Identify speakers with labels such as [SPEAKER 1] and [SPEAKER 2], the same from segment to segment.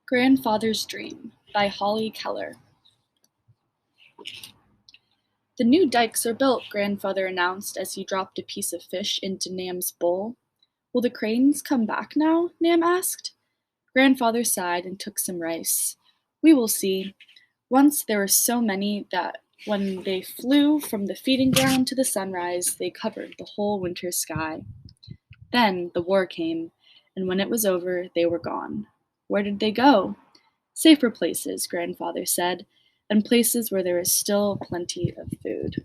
[SPEAKER 1] Grandfather's Dream by Holly Keller. The new dikes are built, Grandfather announced as he dropped a piece of fish into Nam's bowl. Will the cranes come back now? Nam asked. Grandfather sighed and took some rice. We will see. Once there were so many that when they flew from the feeding ground to the sunrise, they covered the whole winter sky. Then the war came, and when it was over, they were gone. Where did they go? Safer places, Grandfather said, and places where there is still plenty of food.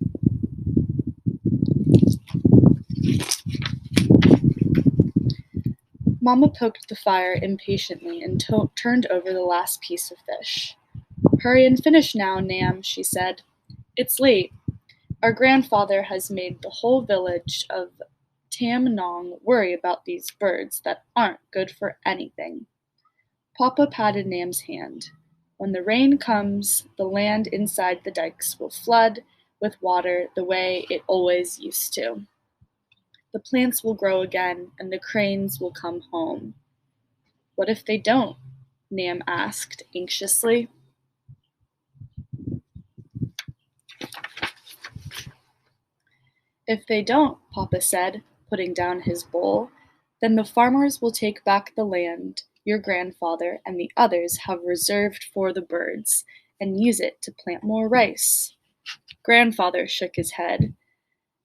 [SPEAKER 1] Mama poked the fire impatiently and turned over the last piece of fish. Hurry and finish now, Nam, she said. It's late. Our grandfather has made the whole village of Tam Nong worry about these birds that aren't good for anything. Papa patted Nam's hand. When the rain comes, the land inside the dikes will flood with water the way it always used to. The plants will grow again, and the cranes will come home. What if they don't? Nam asked anxiously. If they don't, Papa said, putting down his bowl, then the farmers will take back the land your grandfather and the others have reserved for the birds and use it to plant more rice. Grandfather shook his head.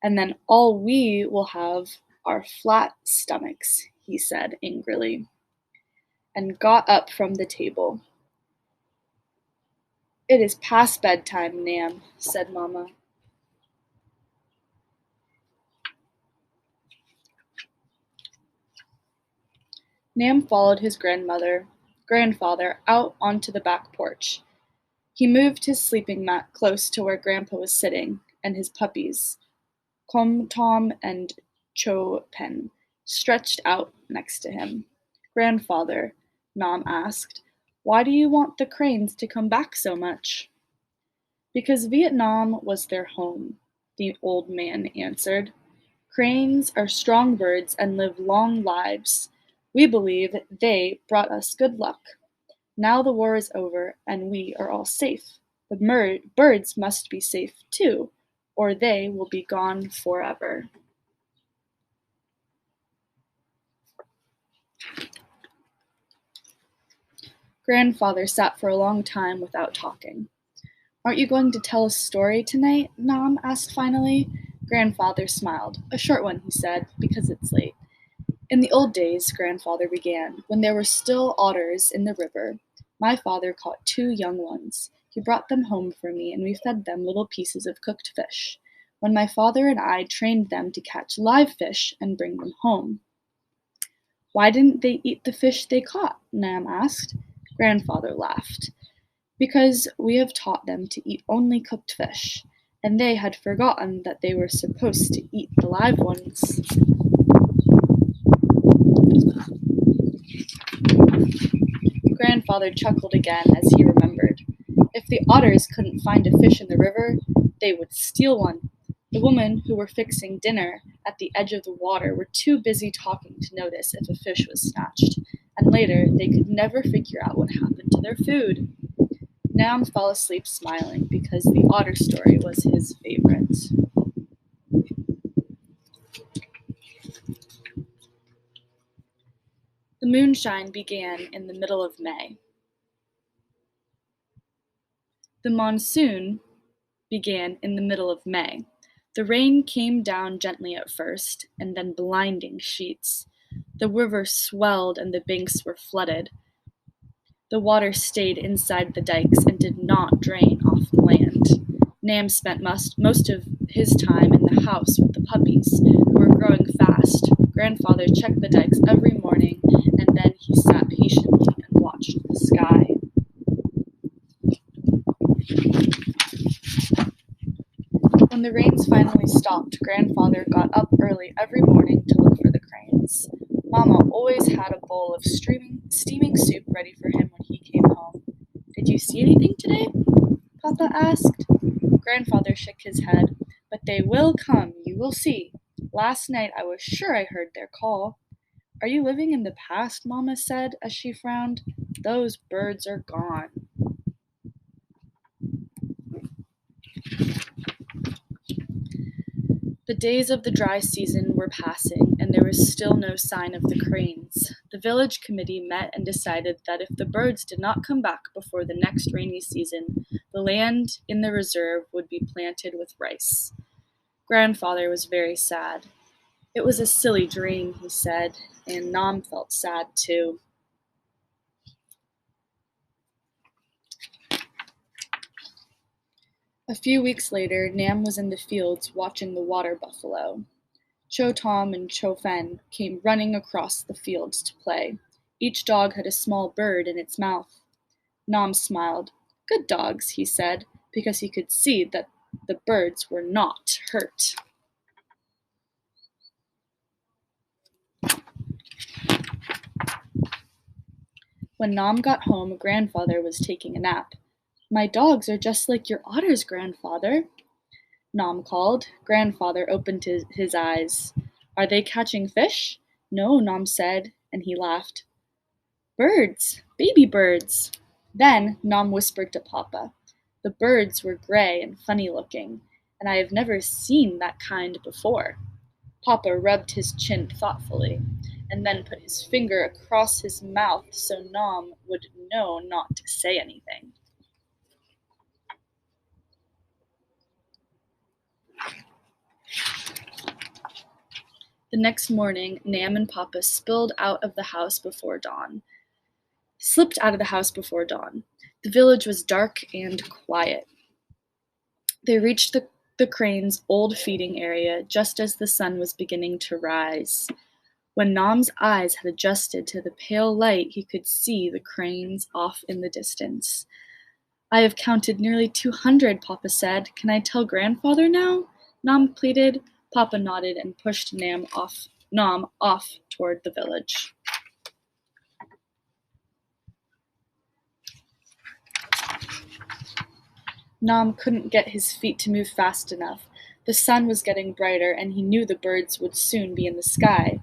[SPEAKER 1] And then all we will have are flat stomachs, he said angrily, and got up from the table. It is past bedtime, Nam, said Mama. Nam followed his grandfather out onto the back porch. He moved his sleeping mat close to where Grandpa was sitting, and his puppies, Kom Tom and Cho Pen, stretched out next to him. Grandfather, Nam asked, why do you want the cranes to come back so much? Because Vietnam was their home, the old man answered. Cranes are strong birds and live long lives. We believe they brought us good luck. Now the war is over and we are all safe. The birds must be safe too, or they will be gone forever. Grandfather sat for a long time without talking. Aren't you going to tell a story tonight? Nam asked finally. Grandfather smiled. A short one, he said, because it's late. In the old days, Grandfather began, when there were still otters in the river, my father caught 2 young ones. He brought them home for me, and we fed them little pieces of cooked fish. When my father and I trained them to catch live fish and bring them home. Why didn't they eat the fish they caught? Nam asked. Grandfather laughed. Because we have taught them to eat only cooked fish, and they had forgotten that they were supposed to eat the live ones. Grandfather chuckled again as he remembered. If the otters couldn't find a fish in the river, they would steal one. The women who were fixing dinner at the edge of the water were too busy talking to notice if a fish was snatched, and later they could never figure out what happened to their food. Nam fell asleep smiling because the otter story was his favorite. The moonshine began in the middle of May. The monsoon began in the middle of May. The rain came down gently at first, and then blinding sheets. The river swelled and the banks were flooded. The water stayed inside the dikes and did not drain off the land. Nam spent most of his time in the house with the puppies, who were growing fast. Grandfather checked the dikes every morning, and then he sat patiently and watched the sky. When the rains finally stopped, Grandfather got up early every morning to look for the cranes. Mama always had a bowl of steaming soup ready for him when he came home. Did you see anything today? Papa asked. Grandfather shook his head. But they will come, you will see. Last night I was sure I heard their call. Are you living in the past? Mama said as she frowned. Those birds are gone. The days of the dry season were passing, and there was still no sign of the cranes. The village committee met and decided that if the birds did not come back before the next rainy season, the land in the reserve would be planted with rice. Grandfather was very sad. It was a silly dream, he said, and Nom felt sad too. A few weeks later, Nam was in the fields watching the water buffalo. Cho Tom and Cho Fen came running across the fields to play. Each dog had a small bird in its mouth. Nam smiled. Good dogs, he said, because he could see that the birds were not hurt. When Nam got home, Grandfather was taking a nap. My dogs are just like your otters, Grandfather, Nam called. Grandfather opened his eyes. Are they catching fish? No, Nam said, and he laughed. Birds, baby birds. Then Nam whispered to Papa. The birds were gray and funny looking, and I have never seen that kind before. Papa rubbed his chin thoughtfully, and then put his finger across his mouth so Nam would know not to say anything. The next morning, Nam and Papa slipped out of the house before dawn. The village was dark and quiet. They reached the crane's old feeding area just as the sun was beginning to rise. When Nam's eyes had adjusted to the pale light, he could see the cranes off in the distance. I have counted nearly 200, Papa said. Can I tell Grandfather now? Nam pleaded. Papa nodded and pushed Nam off toward the village. Nam couldn't get his feet to move fast enough. The sun was getting brighter, and he knew the birds would soon be in the sky.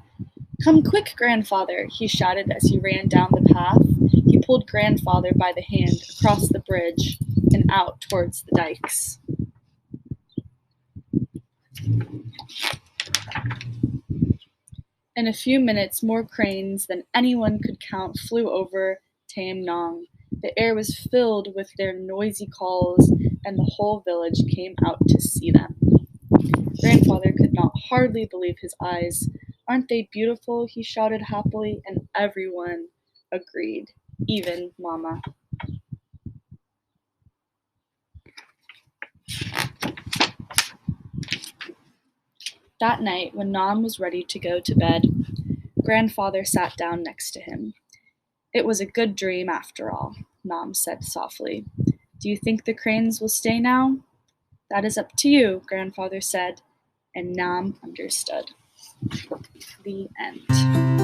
[SPEAKER 1] Come quick, Grandfather, he shouted as he ran down the path. He pulled Grandfather by the hand across the bridge and out towards the dikes. In a few minutes, more cranes than anyone could count flew over Tam Nong. The air was filled with their noisy calls, and the whole village came out to see them. Grandfather could not hardly believe his eyes. Aren't they beautiful? He shouted happily, and everyone agreed, even Mama. That night, when Nam was ready to go to bed, Grandfather sat down next to him. It was a good dream after all, Nam said softly. Do you think the cranes will stay now? That is up to you, Grandfather said, and Nam understood. The end.